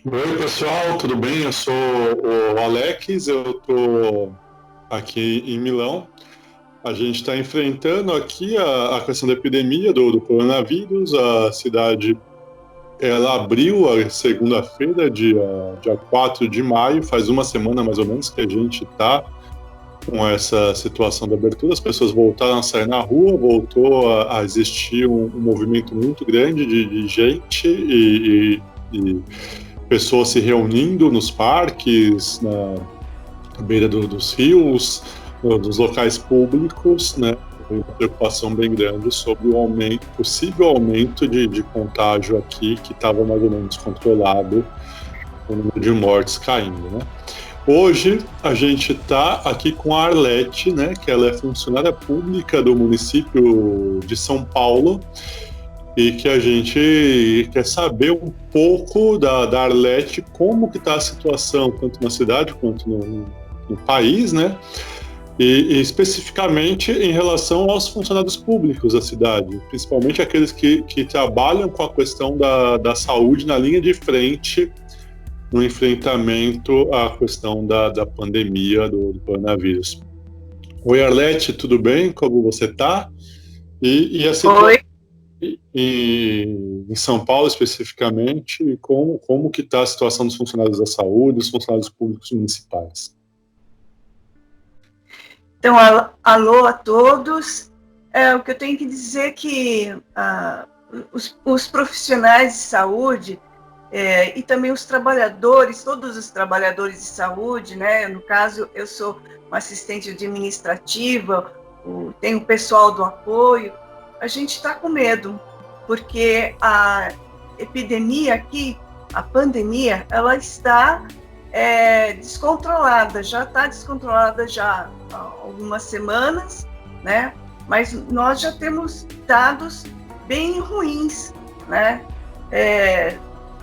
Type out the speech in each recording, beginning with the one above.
Oi, pessoal, tudo bem? Eu sou o Alex, eu estou aqui em Milão. A gente está enfrentando aqui a questão da epidemia do coronavírus. A cidade ela abriu a segunda-feira, dia 4 de maio, faz uma semana mais ou menos que a gente está com essa situação da abertura. As pessoas voltaram a sair na rua, voltou a existir um movimento muito grande de gente e pessoas se reunindo nos parques, na beira dos rios, nos locais públicos, né? Uma preocupação bem grande sobre o aumento, possível aumento de contágio aqui, que estava mais ou menos controlado, o número de mortes caindo, né? Hoje a gente está aqui com a Arlete, né, que ela é funcionária pública do município de São Paulo, e que a gente quer saber um pouco da Arlete, como que está a situação, tanto na cidade quanto no país, né? E especificamente em relação aos funcionários públicos da cidade, principalmente aqueles que trabalham com a questão da saúde na linha de frente no enfrentamento à questão da pandemia do coronavírus. Oi, Arlete, tudo bem? Como você está? E a situação Oi, em São Paulo especificamente, como que está a situação dos funcionários da saúde, dos funcionários públicos municipais? então, alô a todos. O que eu tenho que dizer é que os profissionais de saúde e também os trabalhadores, todos os trabalhadores de saúde, né? No caso, eu sou uma assistente administrativa, tenho o pessoal do apoio. A gente está com medo, porque a epidemia aqui, a pandemia, ela está descontrolada, já está descontrolada já há algumas semanas, né? Mas nós já temos dados bem ruins, né?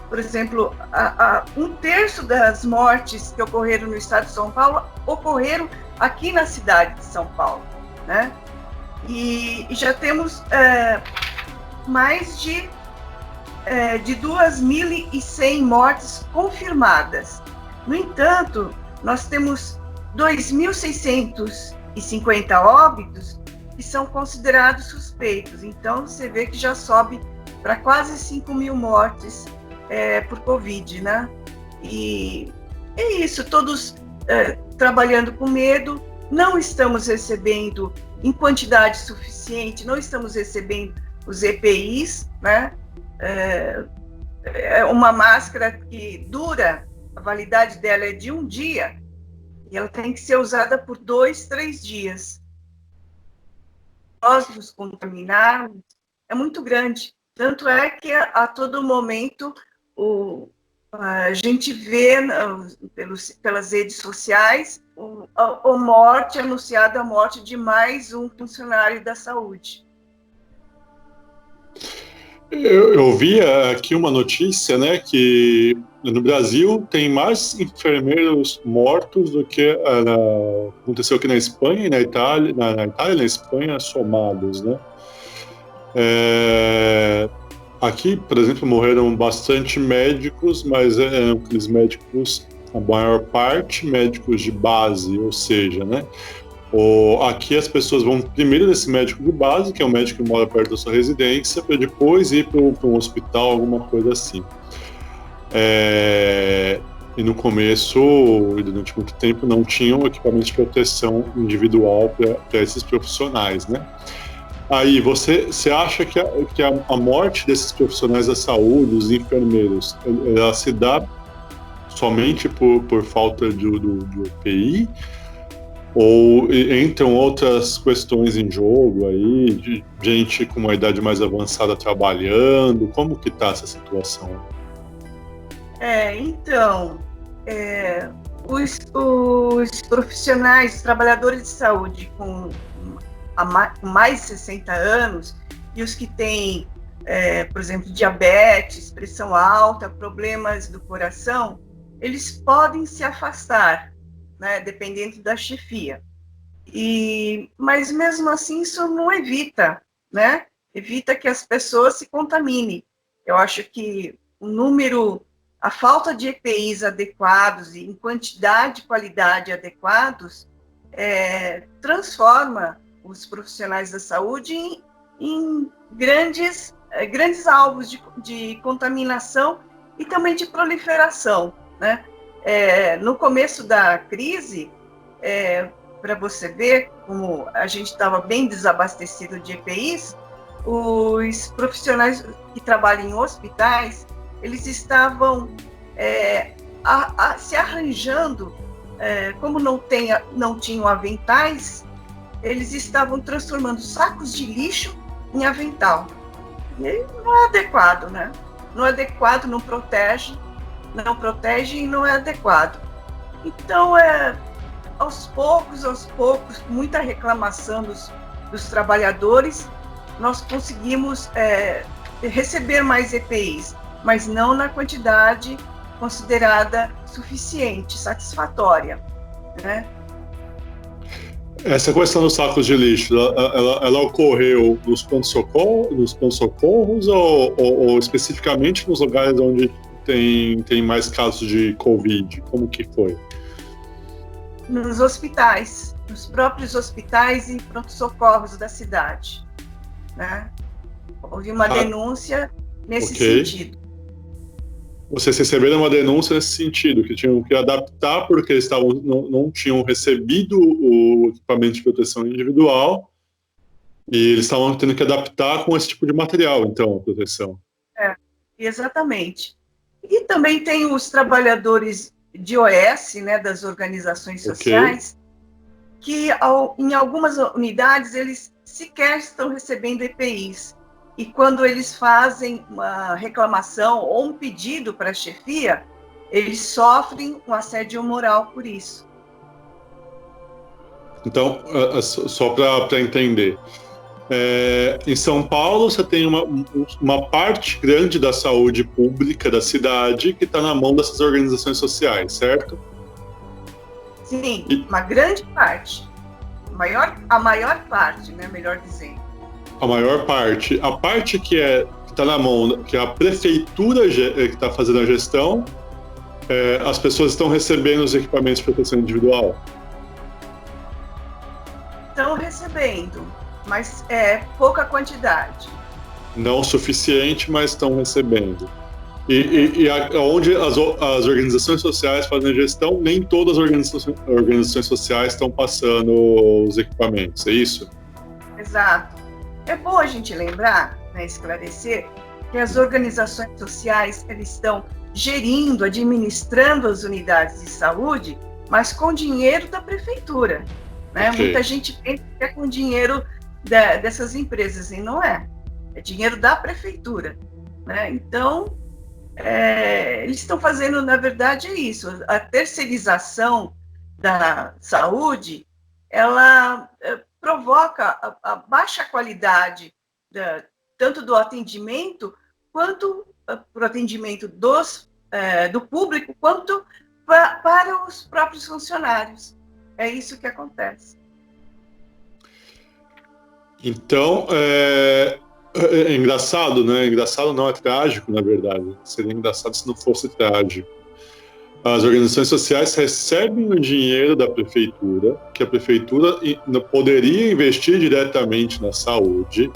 Por exemplo, um terço das mortes que ocorreram no estado de São Paulo ocorreram aqui na cidade de São Paulo, né? E já temos mais de 2.100 mortes confirmadas. No entanto, nós temos 2.650 óbitos que são considerados suspeitos. Então, você vê que já sobe para quase 5.000 mortes por Covid, né? E é isso, todos trabalhando com medo, não estamos recebendo em quantidade suficiente, não estamos recebendo os EPIs, né? É uma máscara que dura, a validade dela é de um dia, e ela tem que ser usada por 2, 3 dias. Nós nos contaminarmos é muito grande. Tanto é que a todo momento a gente vê pelas redes sociais anunciada a morte de mais um funcionário da saúde. Eu vi aqui uma notícia, né, que no Brasil tem mais enfermeiros mortos do que aconteceu aqui na Espanha e na Itália e na Espanha somados, né? Aqui, por exemplo, morreram bastante médicos, mas eram aqueles médicos, a maior parte, médicos de base, ou seja, né? Aqui as pessoas vão primeiro nesse médico de base, que é um médico que mora perto da sua residência, para depois ir para um hospital, alguma coisa assim. E no começo, e durante muito tempo, não tinham equipamento de proteção individual para esses profissionais, né? Aí, você acha que a morte desses profissionais da saúde, os enfermeiros, ela se dá somente por falta de UPI? Ou entram outras questões em jogo aí, de gente com uma idade mais avançada trabalhando? Como que está essa situação? Então, os profissionais, os trabalhadores de saúde com mais de 60 anos e os que têm, por exemplo, diabetes, pressão alta, problemas do coração, eles podem se afastar, né, dependendo da chefia. Mas mesmo assim isso não evita, né? Evita que as pessoas se contaminem. Eu acho que o número a falta de EPIs adequados e em quantidade e qualidade adequados transforma os profissionais da saúde em grandes alvos de contaminação e também de proliferação, né? No começo da crise, para você ver como a gente estava bem desabastecido de EPIs, os profissionais que trabalham em hospitais, eles estavam se arranjando, como não tinham aventais, eles estavam transformando sacos de lixo em avental. E não é adequado, né? Não é adequado, não protege e não é adequado. Então, aos poucos, muita reclamação dos trabalhadores, nós conseguimos receber mais EPIs, mas não na quantidade considerada suficiente, satisfatória, né? Essa questão dos sacos de lixo, ela ocorreu nos pronto-socorros ou especificamente nos lugares onde tem mais casos de Covid? Como que foi? Nos hospitais, nos próprios hospitais e pronto-socorros da cidade, né? Houve uma denúncia nesse sentido. Vocês receberam uma denúncia nesse sentido, que tinham que adaptar porque eles não tinham recebido o equipamento de proteção individual e eles estavam tendo que adaptar com esse tipo de material, então, a proteção. Exatamente. E também tem os trabalhadores de OS, né, das organizações sociais, que em algumas unidades eles sequer estão recebendo EPIs. E quando eles fazem uma reclamação ou um pedido para a chefia, eles sofrem um assédio moral por isso. Então, só para entender, em São Paulo você tem uma parte grande da saúde pública da cidade que está na mão dessas organizações sociais, certo? Sim, uma grande parte. A maior parte, né, melhor dizendo. A maior parte. A parte que está na mão, que é a prefeitura que está fazendo a gestão, as pessoas estão recebendo os equipamentos de proteção individual? Estão recebendo, mas pouca quantidade. Não o suficiente, mas estão recebendo. E onde as organizações sociais fazem a gestão, nem todas as organizações sociais estão passando os equipamentos, é isso? Exato. É bom a gente lembrar, né, esclarecer, que as organizações sociais eles estão gerindo, administrando as unidades de saúde, mas com dinheiro da prefeitura. Né? Okay. Muita gente pensa que é com dinheiro dessas empresas, e não é. É dinheiro da prefeitura. Né? Então, eles estão fazendo, na verdade, é isso. A terceirização da saúde, ela provoca a baixa qualidade tanto do atendimento, quanto para o atendimento do público, quanto para os próprios funcionários. É isso que acontece. Então, é engraçado, né? Engraçado não, é trágico, na verdade. Seria engraçado se não fosse trágico. As organizações sociais recebem o dinheiro da prefeitura, que a prefeitura poderia investir diretamente na saúde.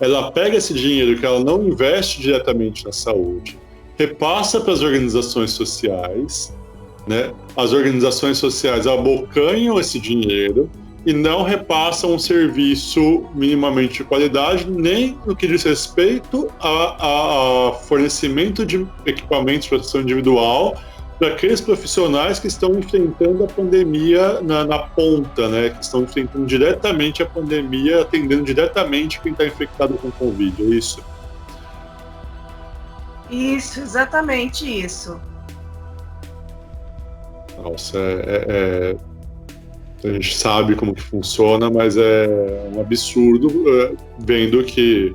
Ela pega esse dinheiro que ela não investe diretamente na saúde, repassa para as organizações sociais, né? As organizações sociais abocanham esse dinheiro e não repassam um serviço minimamente de qualidade, nem no que diz respeito a fornecimento de equipamentos de proteção individual para aqueles profissionais que estão enfrentando a pandemia na ponta, né? Que estão enfrentando diretamente a pandemia, atendendo diretamente quem está infectado com Covid, é isso? Isso, exatamente isso. Nossa, a gente sabe como que funciona, mas é um absurdo vendo que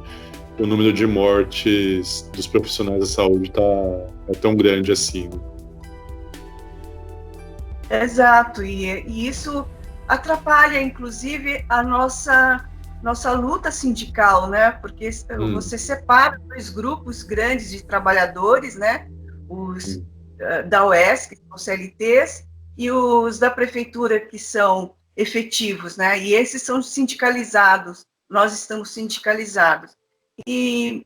o número de mortes dos profissionais da saúde é tão grande assim. Exato, e isso atrapalha, inclusive, a nossa luta sindical, né? Porque você separa dois grupos grandes de trabalhadores, né? os da UES, que são CLTs, e os da prefeitura, que são efetivos, né? E esses são sindicalizados, nós estamos sindicalizados. E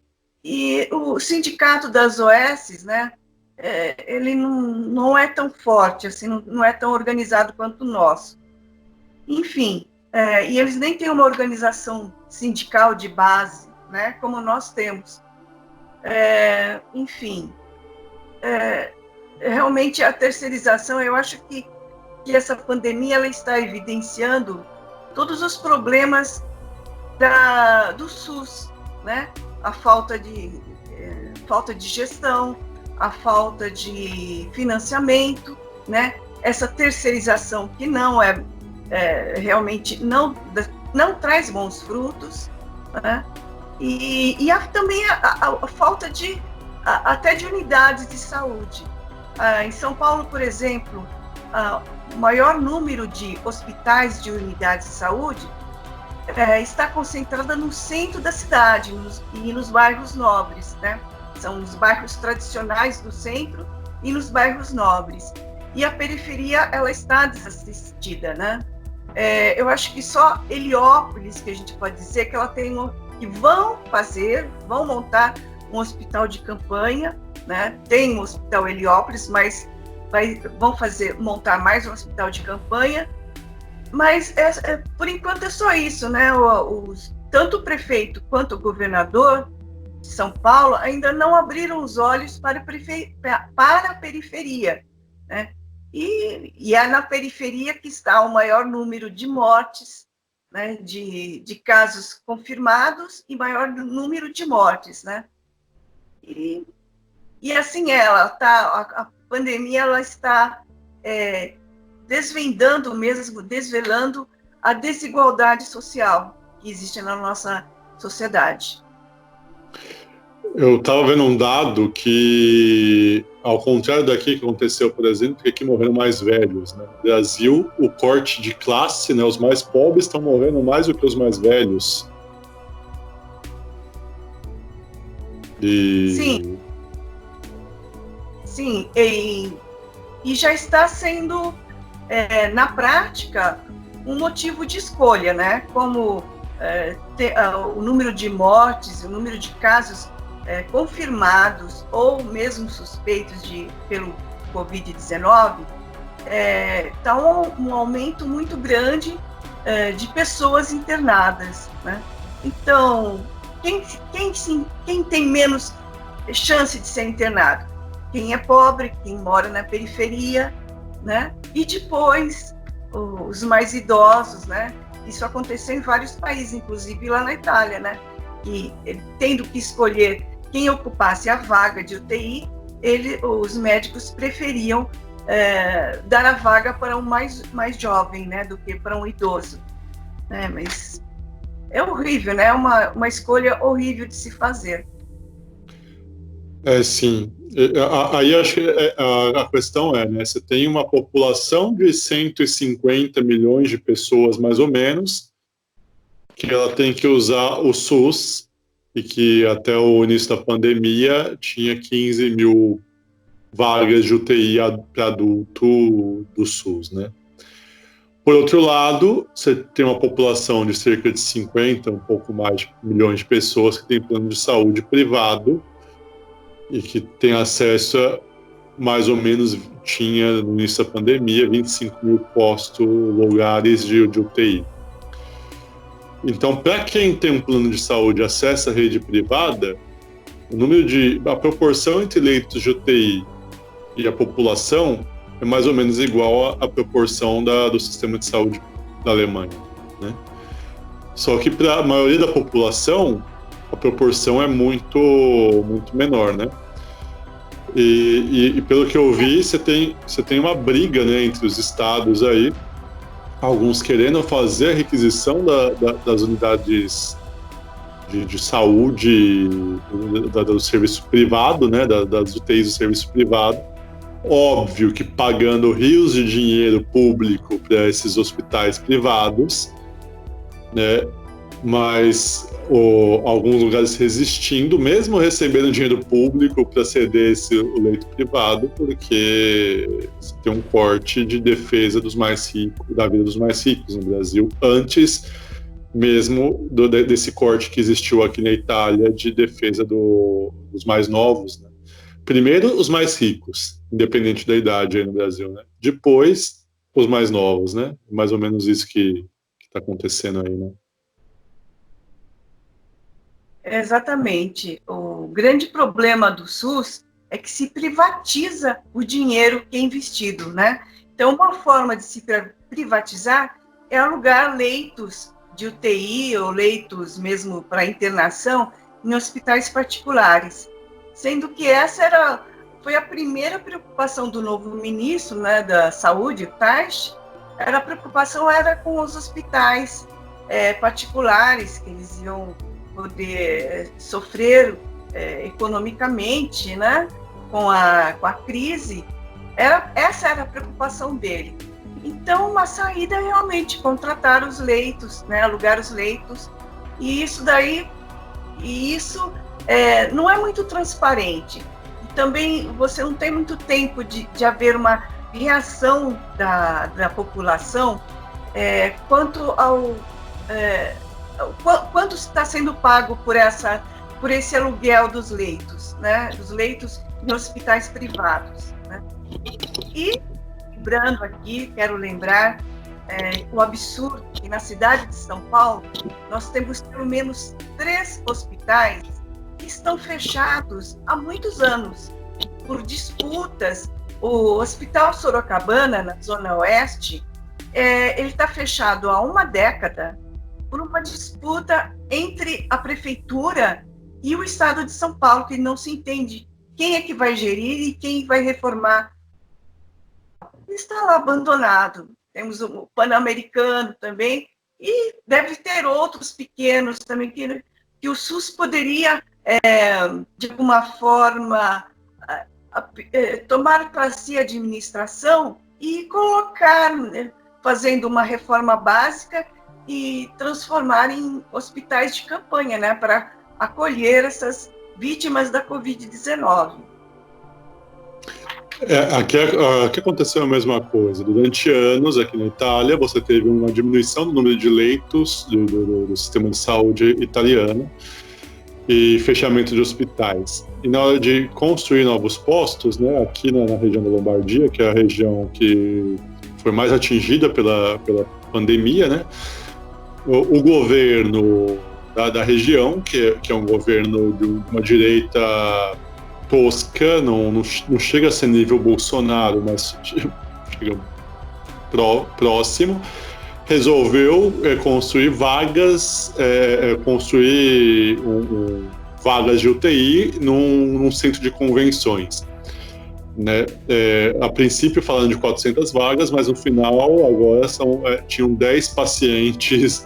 o sindicato das OS, né, ele não é tão forte, assim, não é tão organizado quanto o nosso. Enfim, e eles nem têm uma organização sindical de base, né, como nós temos. Enfim, realmente a terceirização, eu acho que essa pandemia ela está evidenciando todos os problemas do SUS, né? A falta de gestão, a falta de financiamento, né? Essa terceirização que não realmente não traz bons frutos, né? E também a falta até de unidades de saúde. Em São Paulo, por exemplo, o maior número de hospitais de unidades de saúde está concentrada no centro da cidade e nos bairros nobres, né? São os bairros tradicionais do centro e nos bairros nobres. E a periferia, ela está desassistida, né? Eu acho que só Heliópolis, que a gente pode dizer que ela tem que vão montar um hospital de campanha, né? Tem um hospital Heliópolis, mas vão montar mais um hospital de campanha. Mas, por enquanto, é só isso, né? Tanto o prefeito quanto o governador de São Paulo ainda não abriram os olhos para a periferia, né? E é na periferia que está o maior número de mortes, né? De casos confirmados e maior número de mortes, né? E assim a pandemia ela está desvelando a desigualdade social que existe na nossa sociedade. Eu estava vendo um dado que, ao contrário daqui que aconteceu, por exemplo, que aqui morreram mais velhos, né? No Brasil, o corte de classe, né? Os mais pobres estão morrendo mais do que os mais velhos. Sim. Sim, e já está sendo, na prática, um motivo de escolha, né? Como o número de mortes, o número de casos confirmados ou mesmo suspeitos pelo Covid-19, está um aumento muito grande de pessoas internadas, né? Então, quem tem menos chance de ser internado? Quem é pobre, quem mora na periferia, né? E depois, os mais idosos, né? Isso aconteceu em vários países, inclusive lá na Itália, né? E tendo que escolher quem ocupasse a vaga de UTI, os médicos preferiam dar a vaga para um mais jovem, né? Do que para um idoso, né? Mas é horrível, né? É uma escolha horrível de se fazer. Sim. Aí acho que a questão né? Você tem uma população de 150 milhões de pessoas, mais ou menos, que ela tem que usar o SUS, e que até o início da pandemia tinha 15 mil vagas de UTI para adulto do SUS, né? Por outro lado, você tem uma população de cerca de 50, um pouco mais de milhões de pessoas que tem plano de saúde privado, e que tem acesso mais ou menos, tinha no início da pandemia, 25 mil lugares de UTI. Então, para quem tem um plano de saúde e acessa a rede privada, a proporção entre leitos de UTI e a população é mais ou menos igual à proporção do sistema de saúde da Alemanha, né? Só que para a maioria da população, a proporção é muito, muito menor, né? E pelo que eu vi, você tem uma briga, né, entre os estados aí, alguns querendo fazer a requisição das unidades de saúde do serviço privado, né, das UTIs do serviço privado. Óbvio que pagando rios de dinheiro público para esses hospitais privados, né, mas alguns lugares resistindo, mesmo recebendo dinheiro público para ceder o leito privado, porque tem um corte de defesa dos mais ricos, da vida dos mais ricos no Brasil, antes mesmo desse corte que existiu aqui na Itália de defesa dos mais novos, né? Primeiro os mais ricos, independente da idade aí no Brasil, né? Depois os mais novos, né? Mais ou menos isso que está acontecendo aí, né? Exatamente. O grande problema do SUS é que se privatiza o dinheiro que é investido, né? Então, uma forma de se privatizar é alugar leitos de UTI ou leitos mesmo para internação em hospitais particulares, sendo que essa foi a primeira preocupação do novo ministro, né, da Saúde, Taish. A preocupação era com os hospitais particulares, que eles iam poder sofrer economicamente, né, com a crise. Essa era a preocupação dele. Então, uma saída é realmente contratar os leitos, né, alugar os leitos, e isso não é muito transparente. E também você não tem muito tempo de haver uma reação da população quanto ao quanto está sendo pago por esse aluguel dos leitos, né, dos leitos em hospitais privados, né? E lembrando aqui, quero lembrar o absurdo que na cidade de São Paulo nós temos pelo menos 3 hospitais que estão fechados há muitos anos por disputas. O Hospital Sorocabana, na Zona Oeste, ele está fechado há uma década por uma disputa entre a Prefeitura e o Estado de São Paulo, que não se entende quem é que vai gerir e quem vai reformar. Está lá abandonado. Temos o Pan-Americano também, e deve ter outros pequenos também que o SUS poderia, de alguma forma, tomar para si a administração e colocar, fazendo uma reforma básica e transformar em hospitais de campanha, né, para acolher essas vítimas da Covid-19. Aqui aconteceu a mesma coisa. Durante anos, aqui na Itália, você teve uma diminuição do número de leitos do sistema de saúde italiano e fechamento de hospitais. E na hora de construir novos postos, né, aqui na região da Lombardia, que é a região que foi mais atingida pela pandemia, né, o governo da região, que é um governo de uma direita tosca, não chega a ser nível Bolsonaro, mas chega próximo, resolveu construir vagas, vagas de UTI num centro de convenções, né? A princípio falando de 400 vagas, mas no final agora tinham 10 pacientes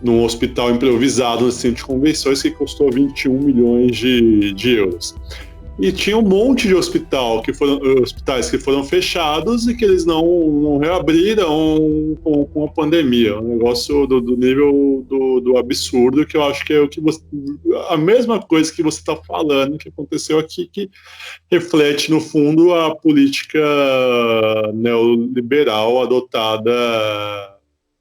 num hospital improvisado no centro de convenções que custou 21 milhões de euros. E tinha um monte de hospitais que foram fechados e que eles não reabriram com a pandemia. Um negócio do nível do absurdo, que eu acho que é a mesma coisa que você está falando, que aconteceu aqui, que reflete, no fundo, a política neoliberal adotada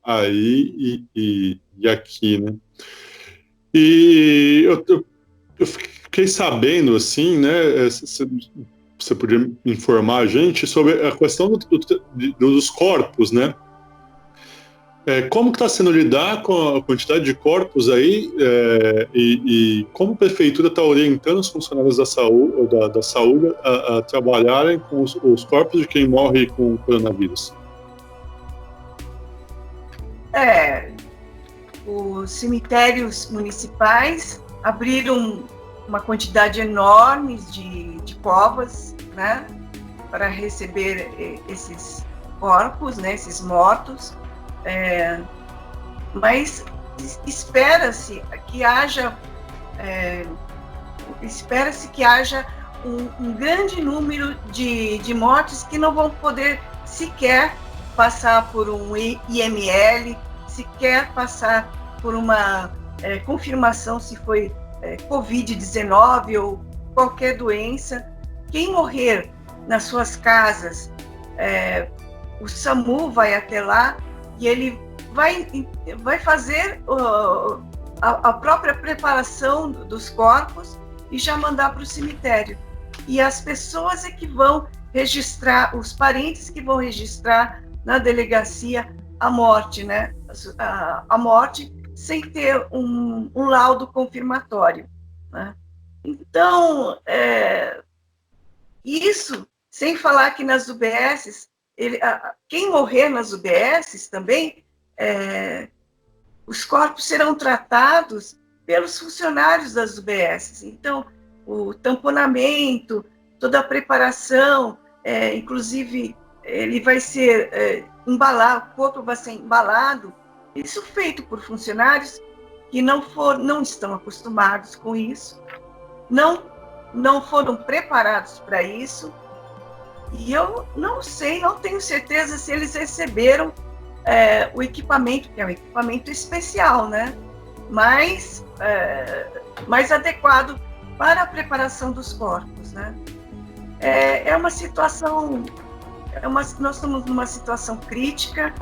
aí e aqui, né? E eu fiquei sabendo, assim, né? Você podia informar a gente sobre a questão dos corpos, né? Como que está sendo lidar com a quantidade de corpos aí e como a prefeitura está orientando os funcionários da saúde a trabalharem com os corpos de quem morre com o coronavírus? Os cemitérios municipais abriram uma quantidade enorme de covas, né, para receber esses corpos, né, esses mortos, mas espera-se que haja um grande número de mortes que não vão poder sequer passar por um IML, sequer passar por uma confirmação se foi Covid-19 ou qualquer doença. Quem morrer nas suas casas, o SAMU vai até lá e ele vai fazer a própria preparação dos corpos e já mandar para o cemitério. E as pessoas é que vão registrar, os parentes que vão registrar na delegacia a morte, né? A morte sem ter um laudo confirmatório, né? Então, isso, sem falar que nas UBSs, quem morrer nas UBSs também, os corpos serão tratados pelos funcionários das UBSs. Então, o tamponamento, toda a preparação, inclusive ele vai ser embalado, o corpo vai ser embalado, isso feito por funcionários que não estão acostumados com isso, não foram preparados para isso, e eu não sei, não tenho certeza se eles receberam o equipamento, que é um equipamento especial, né? Mais adequado para a preparação dos corpos, né? É uma situação, nós estamos numa situação crítica,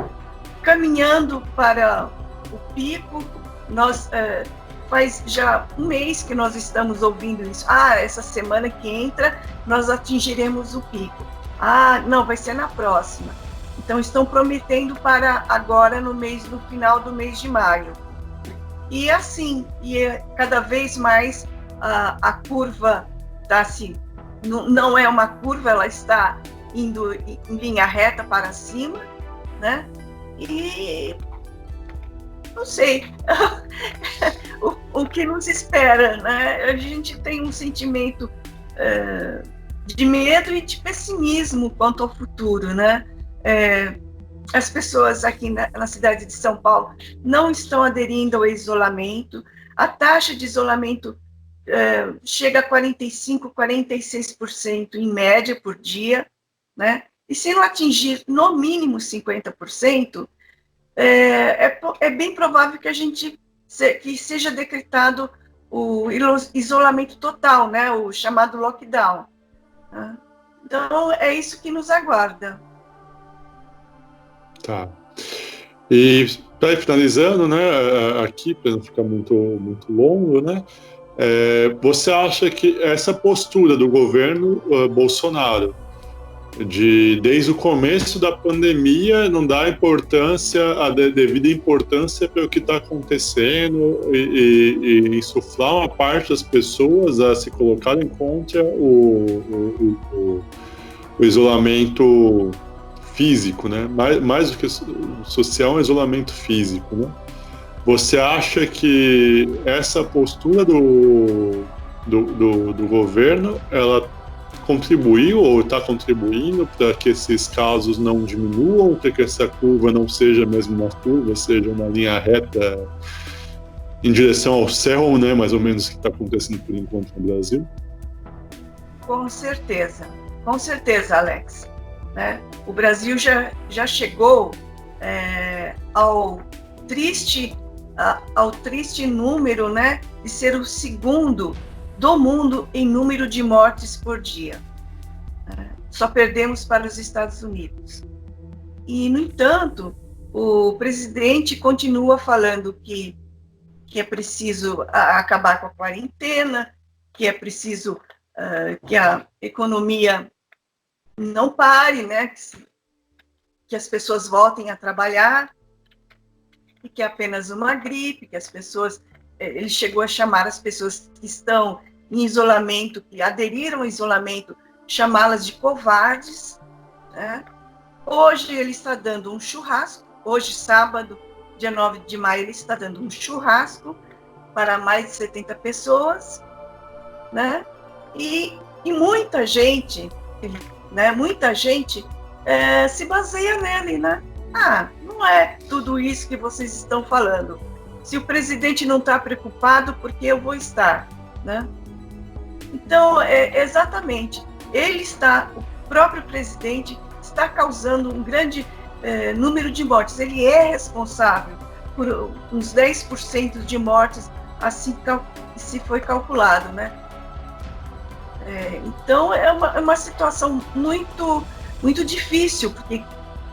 caminhando para o pico. Nós faz já um mês que nós estamos ouvindo isso. Essa semana que entra nós atingiremos o pico. Não, vai ser na próxima. Então estão prometendo para agora no final do mês de maio. E assim, cada vez mais a curva está assim, não é uma curva, ela está indo em linha reta para cima, né? E não sei o que nos espera, né? A gente tem um sentimento de medo e de pessimismo quanto ao futuro, né? As pessoas aqui na cidade de São Paulo não estão aderindo ao isolamento. A taxa de isolamento chega a 45%, 46% em média por dia, né? E se não atingir no mínimo 50%, é bem provável que seja decretado o isolamento total, né? O chamado lockdown. Né? Então, é isso que nos aguarda. Tá. E para ir finalizando, né, aqui, para não ficar muito, muito longo, né, você acha que essa postura do governo Bolsonaro, desde o começo da pandemia, não dá a devida importância para o que está acontecendo e insuflar uma parte das pessoas a se colocarem contra o isolamento físico, né? Mais do que social, é um isolamento físico, né? Você acha que essa postura do governo, ela contribuiu ou está contribuindo para que esses casos não diminuam, para que essa curva não seja mesmo uma curva, seja uma linha reta em direção ao céu, né? Mais ou menos o que está acontecendo por enquanto no Brasil? Com certeza, Alex. Né? O Brasil já chegou ao triste número, né, de ser o segundo do mundo em número de mortes por dia. Só perdemos para os Estados Unidos. E, no entanto, o presidente continua falando que é preciso acabar com a quarentena, que é preciso que a economia não pare, né? Que as pessoas voltem a trabalhar, e que é apenas uma gripe, que as pessoas... Ele chegou a chamar as pessoas que estão em isolamento, que aderiram ao isolamento, chamá-las de covardes, né? Hoje ele está dando um churrasco, hoje, sábado, dia 9 de maio, ele está dando um churrasco para mais de 70 pessoas, né? E muita gente... Né? Muita gente se baseia nele, né? Não é tudo isso que vocês estão falando. Se o presidente não está preocupado, por que eu vou estar, né? Então, exatamente, o próprio presidente está causando um grande número de mortes. Ele é responsável por uns 10% de mortes, assim se foi calculado, né? Então é uma situação muito, muito difícil, porque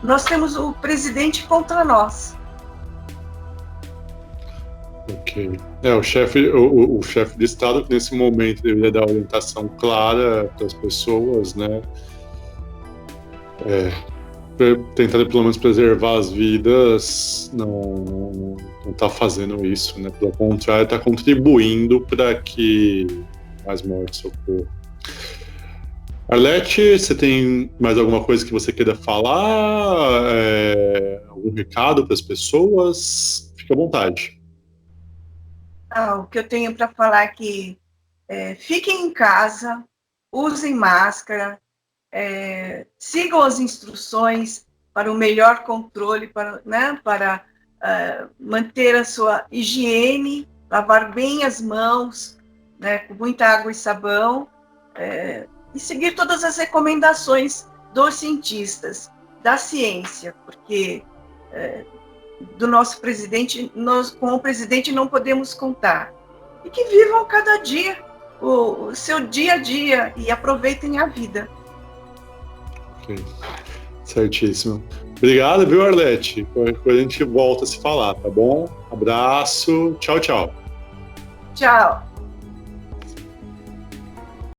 nós temos o presidente contra nós. Ok. O chefe de Estado que nesse momento deveria dar orientação clara para as pessoas, né? Tentando pelo menos preservar as vidas, não está fazendo isso, né? Pelo contrário, está contribuindo para que mais mortes ocorram. Arlete, você tem mais alguma coisa que você queira falar? Algum recado para as pessoas? Fique à vontade. O que eu tenho para falar é que fiquem em casa, usem máscara, sigam as instruções para o melhor controle, para manter a sua higiene, lavar bem as mãos, né, com muita água e sabão, e seguir todas as recomendações dos cientistas, da ciência, porque do nosso presidente, nós, com o presidente não podemos contar. E que vivam cada dia o seu dia a dia e aproveitem a vida. Ok, certíssimo. Obrigado, viu, Arlete? Qualquer coisa a gente volta a se falar, tá bom? Abraço, tchau, tchau. Tchau.